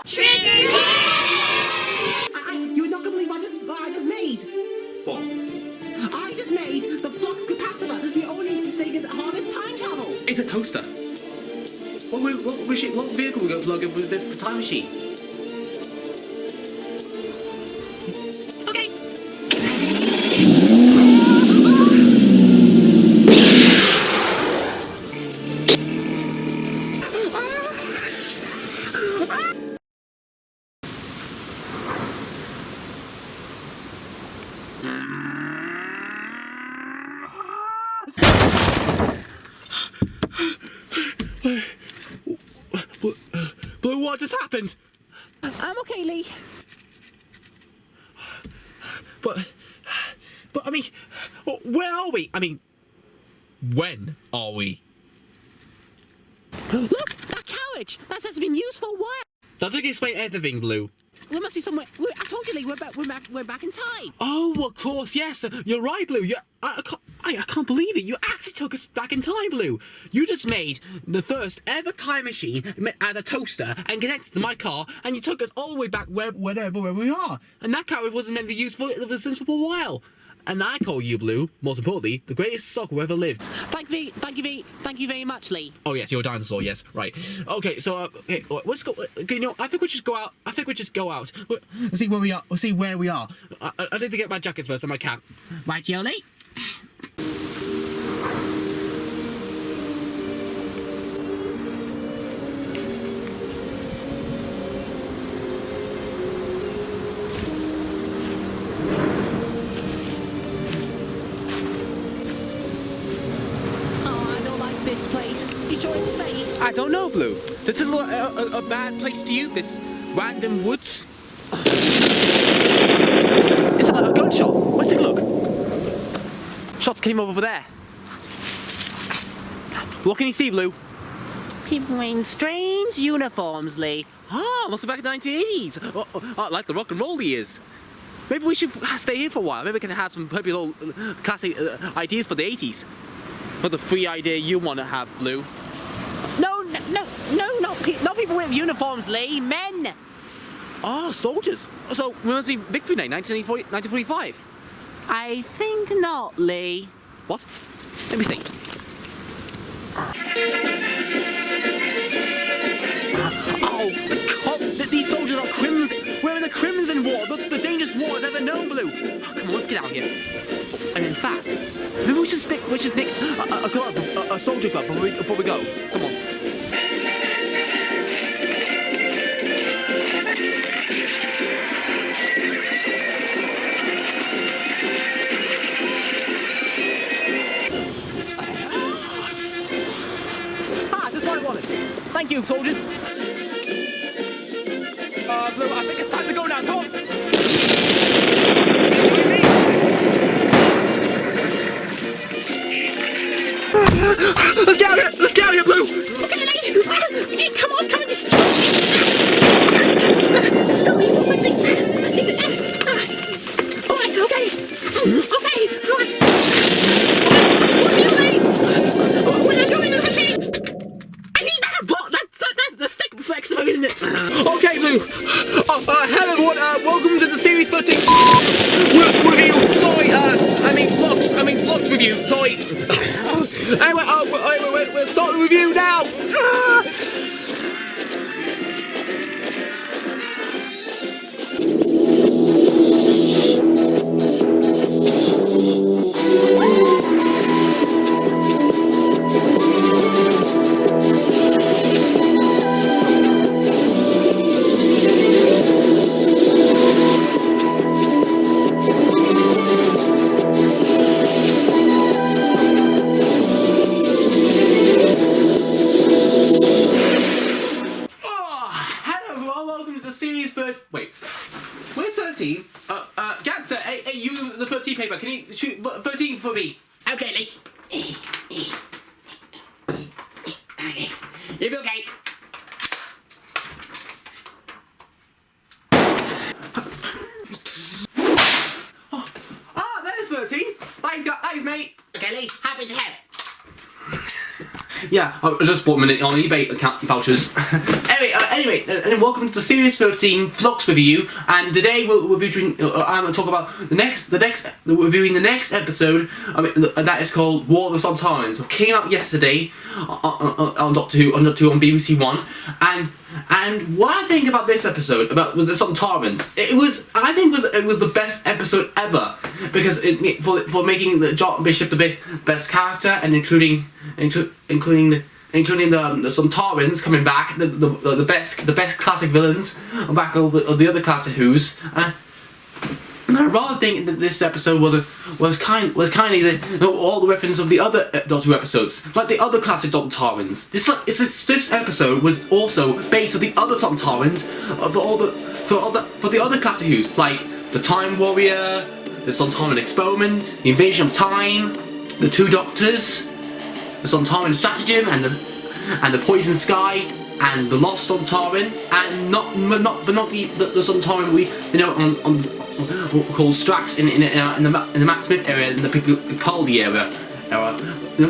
Trigger! You're not gonna believe what I just made. What? I just made the Flux capacitor, the only thing that harness time travel. It's a toaster. What vehicle we gonna plug in with this time machine? Okay. Blue, what just happened? I'm okay, Lee. But I mean, where are we? I mean, when are we? Look, that carriage. That has been used for a while. That doesn't explain everything, Blue. We must be somewhere. I told you, Lee. We're back in time. Oh, of course, yes. You're right, Blue. I can't believe it. You actually took us back in time, Blue. You just made the first ever time machine as a toaster and connected to my car, and you took us all the way back where we are. And that carriage wasn't ever used for a while. And I call you, Blue, most importantly, the greatest soccer who ever lived. Thank you very much, Lee. Oh yes, you're a dinosaur. Yes, right. Okay, so okay, let's go. Okay, I think we just go out. Let's see where we are. Let's see where we are. I need to get my jacket first and my cap. Right, Yoli. This place. You sure it's safe? I don't know, Blue. This is a bad place to you. This random woods. It's like a gunshot. Let's take a look. Shots came over there. What can you see, Blue? People wearing strange uniforms, Lee. Ah, must be back in the 1980s. Like the rock and roll years. Maybe we should stay here for a while. Maybe we can have some popular classic ideas for the 80s. Not the free idea you want to have, Blue. No, not people with uniforms, Lee. Men. Ah, soldiers. So, we must be Victory Day, 1945. I think not, Lee. What? Let me see. Oh, these soldiers are we're in the Crimson War, the dangerous war I've ever known, Blue. Oh, come on, let's get out of here. And in fact, maybe we should nick a glove, a soldier glove before we go. Come on. Just what I wanted. Thank you, soldiers. Blue, I think it's time to go now. Come on. Let's get out of here, Blue! Okay, Lee! Come on, just stop me, Alright, okay. Right. When I go into the machine! I need that block! That's the stick reflex mode, isn't it? Okay, Blue. Hello, everyone. Welcome to the Series 13 review. Sorry, Flux review. Sorry. Anyway, we'll start the review now. Where's 13? Gangster, hey, you, the 13 paper, can you shoot 13 for me? Okay, Lee. Okay. You'll be okay. There's 13. Thanks, mate. Okay, Lee. Happy to help. Yeah, I just bought them on eBay account vouchers. Anyway, anyway, and welcome to Series 13 Flux review. And today we're reviewing. I'm going to talk about reviewing the next episode. That is called War of the Sontarans. It came out yesterday on Doctor Who on BBC One. And what I think about this episode, about the Sontarans, I think it was the best episode ever, because for making the John Bishop the best character, and including the Sontarans coming back, the best classic villains back of the other classic Who's. And I rather think that this episode was kind of all the reference of the other Doctor Who episodes, like the other classic Sontarans. This episode was also based on the other Sontarans for the other classic Who's, like the Time Warrior, the Sontaran Experiment, the Invasion of Time, the Two Doctors, the Sontaran Stratagem, and the Poison Sky, and the Lost Sontaran, and not the Sontaran we called Strax in the Matt Smith area, in the Capaldi era.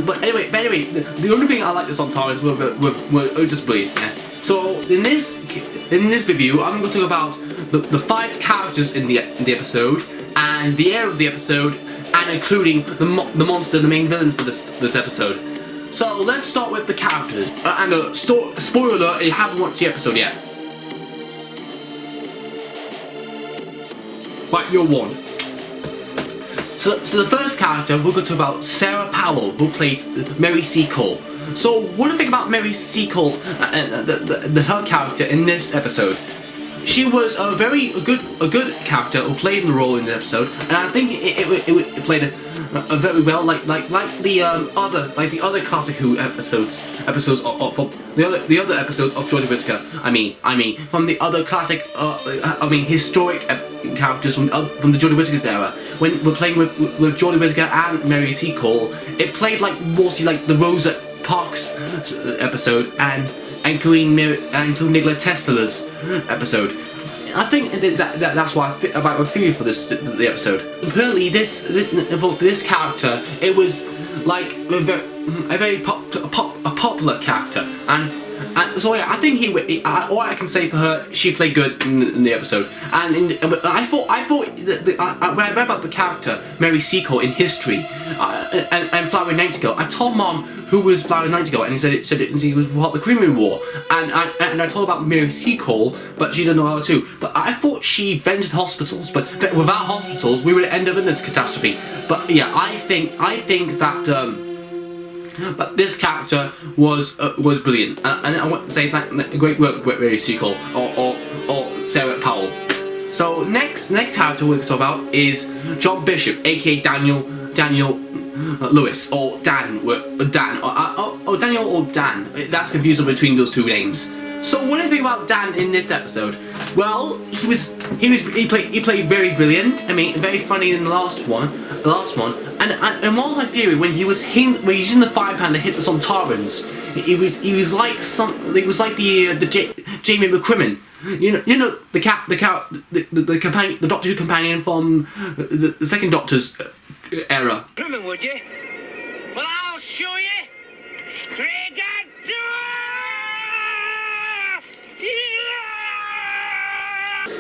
But anyway, the only thing I like the Sontarans were just brilliant. Yeah. So in this review, I'm going to talk about the 5 characters in the episode, and the era of the episode, and including the monster, the main villains for this episode. So let's start with the characters. And spoiler alert, you haven't watched the episode yet. Right, you're warned. So the first character, we're going to talk about Sarah Powell, who plays Mary Seacole. So what do you think about Mary Seacole, her character in this episode? She was a good character who played the role in the episode, and I think it played a very well, like the other classic Who episodes of the other episodes of Jodie Whittaker. I mean from the other classic historic characters from the Jodie Whittaker's era. When we're playing with Jodie Whittaker and Mary Seacole, it played like mostly like the Rosa Parks episode and including Nikola Tesla's episode. I think that's why I feel for the episode. Apparently, this character, it was like a very popular character, and so yeah, I think all I can say for her, she played good in the episode. And I thought when I read about the character Mary Seacole in history and Flower Nightingale, I told Mom who was Flower Nightingale, and he said he was part of the Crimean War, and I told about Mary Seacole, but she didn't know her too. But I thought she invented hospitals, but without hospitals, we would end up in this catastrophe. But yeah, I think that. But this character was brilliant, and I want to say that great work with Mary Seacole or Sarah Powell. So next character we're going to talk about is John Bishop, aka Daniel Lewis, or Dan, or Daniel or Dan. That's confusing between those two names. So what do you think about Dan in this episode? Well, he played very brilliant. I mean, very funny in the last one. And what was my theory when he was using the fire pan to hit the Sontarans? He was like the Jamie McCrimmon. You know the companion, the Doctor Who companion from the second Doctor's era. Crimmon, would you? Well, I'll show you.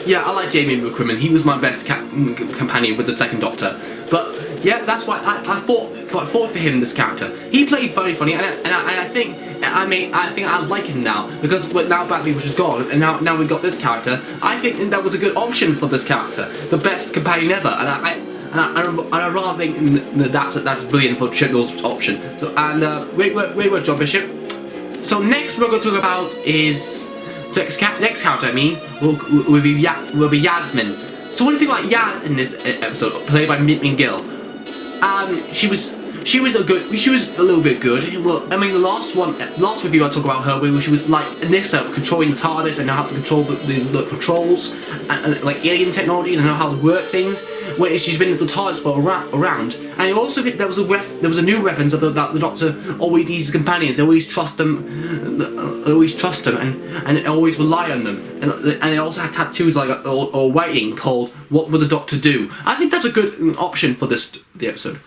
Yeah, I like Jamie McCrimmon. He was my best companion with the second Doctor. But yeah, that's why I fought for him. This character, he played very funny, and I think I like him now, because now Bradley was gone, and now we got this character. I think that was a good option for this character, the best companion ever, and I rather think that's brilliant for Chibnall's option. So great work, John Bishop. So next we're going to talk about is next character. Will be Yasmin. So what do you think about Yaz in this episode, played by Mint Gill? She was a little bit good. Well, I mean, the last review I talked about her, where she was like Nissa, controlling the TARDIS and how to control the controls, and like alien technologies, and how to work things. When she's been at the TARDIS for around, and also there was a new reference about the Doctor always needs companions. They always trust them, and always rely on them. And they also had tattoos like or writing called "What would the Doctor do?" I think that's a good option for the episode.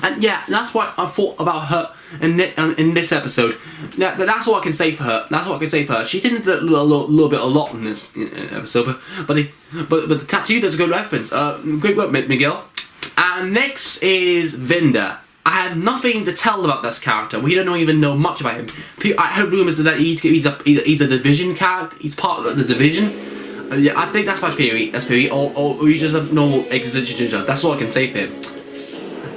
And yeah, that's what I thought about her in this episode. That's all I can say for her. That's all I can say for her. She didn't do a lot in this episode, but the tattoo, that's a good reference. Great work, Miguel. And next is Vinda. I had nothing to tell about this character. We don't even know much about him. I heard rumors that he's a division character. He's part of the division. Yeah, I think that's my theory. That's theory. Or he's just a normal exhibition. That's all I can say for him.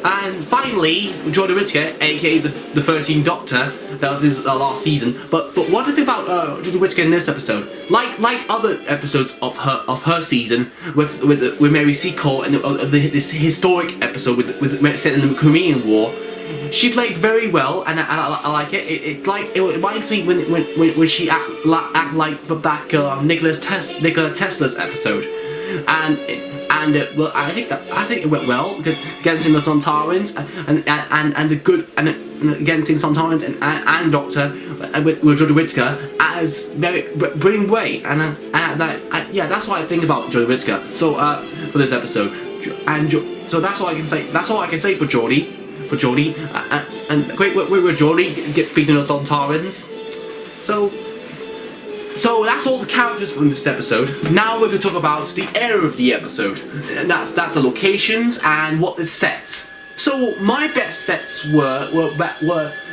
And finally, Jordan Whittaker, aka the 13th Doctor. That was his last season. But what do you think about Jordan Whittaker in this episode? Like other episodes of her season with Mary Seacole and this historic episode with set in the Korean War, she played very well, and I like it. It reminds me when she act like the back Nikola Tesla's episode, and well, I think it went well against the Sontarans and the good and against the Sontarans and Doctor with Jordan Whittaker as very brilliant way, and yeah, that's what I think about Jordan Whittaker. So for this episode, and so that's all I can say. That's all I can say for Geordie. And great work with Geordie feeding us on Sontarans. So that's all the characters from this episode. Now we're going to talk about the area of the episode. And that's the locations and what is sets. So my best sets were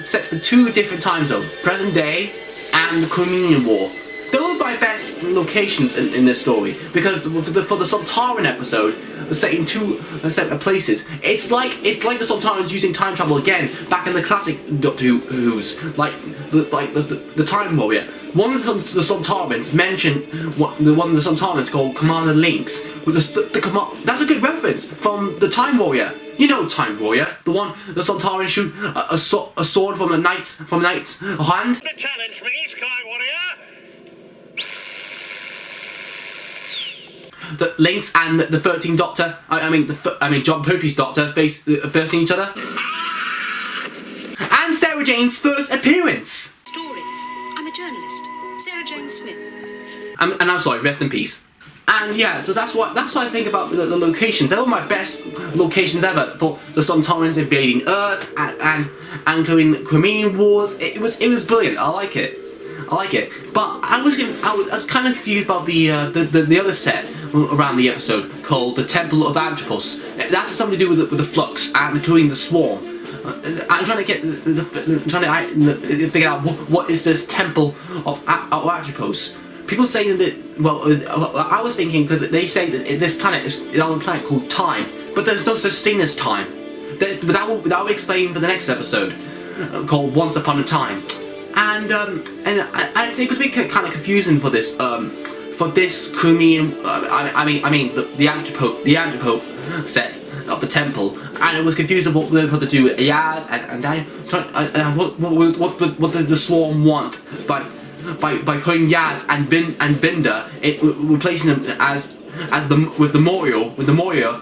set for 2 different time zones: present day and the Korean War. Those are my best locations in this story, because for the Sontaran episode, set in 2 separate places. It's like the Sontarans using time travel again, back in the classic Doctor Who's, like the Time Warrior. One of the Sontarans mentioned one of the Sontarans called Commander Lynx. With that's a good reference from the Time Warrior. You know Time Warrior, the Sontarans shoot a sword from a knight's hand. Challenge me, Sky Warrior. The Lynx and the 13th Doctor, I mean John Pertwee's Doctor, facing each other. And Sarah Jane's first appearance. Story. I'm a journalist, Sarah Jane Smith. And I'm sorry, rest in peace. And yeah, so that's what I think about the locations. They were my best locations ever for the Sontarans invading Earth and during the Korean Wars. It was brilliant. I like it. But I was kind of confused about the other set around the episode called the Temple of Anthropos. That's something to do with the Flux and including the Swarm. I'm trying to figure out what is this Temple of Anthropos. People saying that, well, I was thinking, because they say that this planet is on a planet called Time, but there's no such thing as time. But that will explain for the next episode, called Once Upon a Time. And it was a bit kind of confusing for this Korean, the Anthropo set of the temple, and it was confusing what they were supposed to do with Ayaz and what did the Swarm want by putting Yaz and Vinda, replacing them with the Moria,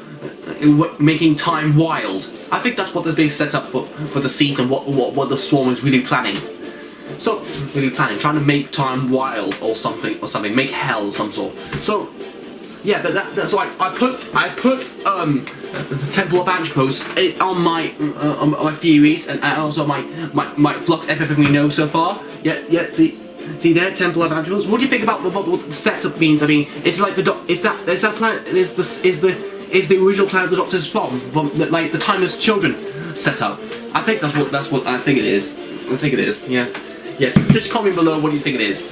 making time wild. I think that's what is being set up for the season. What the Swarm is really planning. So trying to make time wild or something, make hell of some sort. So yeah, that's why I put the Temple of Anthropos on my theories and also my Flux, everything we know so far. Yeah. See there, Temple of Anthropos. What do you think about what the setup means? I mean, it's like the original planet the Doctor's from like the Timeless Children setup. I think that's what I think it is. Yeah. Just comment below what you think it is.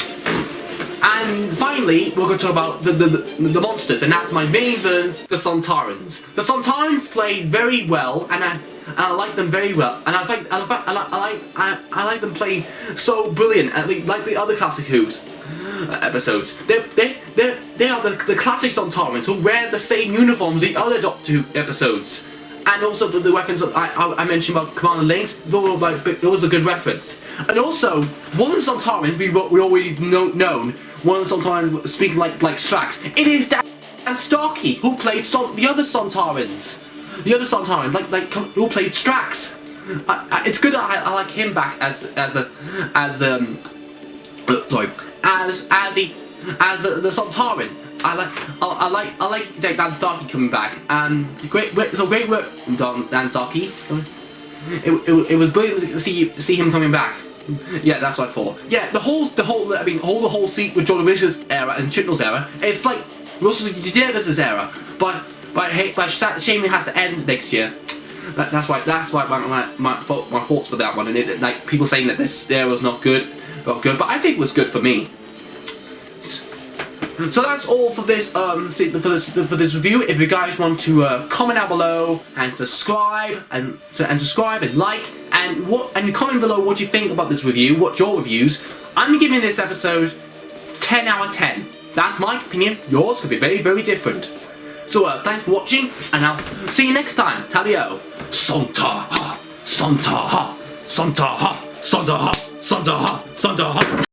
And finally, we're going to talk about the monsters, and that's my main villains, the Sontarans. The Sontarans played very well, and I like them very well, and I like them playing so brilliant. I mean, like the other classic Who's episodes, they are the classic Sontarans who wear the same uniforms the other Doctor Who episodes. And also the weapons that I mentioned about Commander Lynx, that was a good reference. And also, one of the Sontarans we already known, one of the Sontarans speaking like Strax, it is Dan Starkey who played the other Sontarans. The other Sontaran, who played Strax. It's good that I like him back as the Sontaran. I like Dan Starkey coming back. Great work done, Dan Starkey. it was brilliant to see him coming back. Yeah, that's what I thought. Yeah, the whole seat with Jordan Willis's era and Chibnall's era, it's like Russell Davis's era, but shame it has to end next year. That's why my thoughts for that one, and like people saying that this era was not good, but I think it was good for me. So that's all for this for this review. If you guys want to comment down below and subscribe and like and comment below what you think about this review, what's your reviews. I'm giving this episode 10 out of 10. That's my opinion. Yours could be very, very different. So thanks for watching, and I'll see you next time. Talio. Sontarans.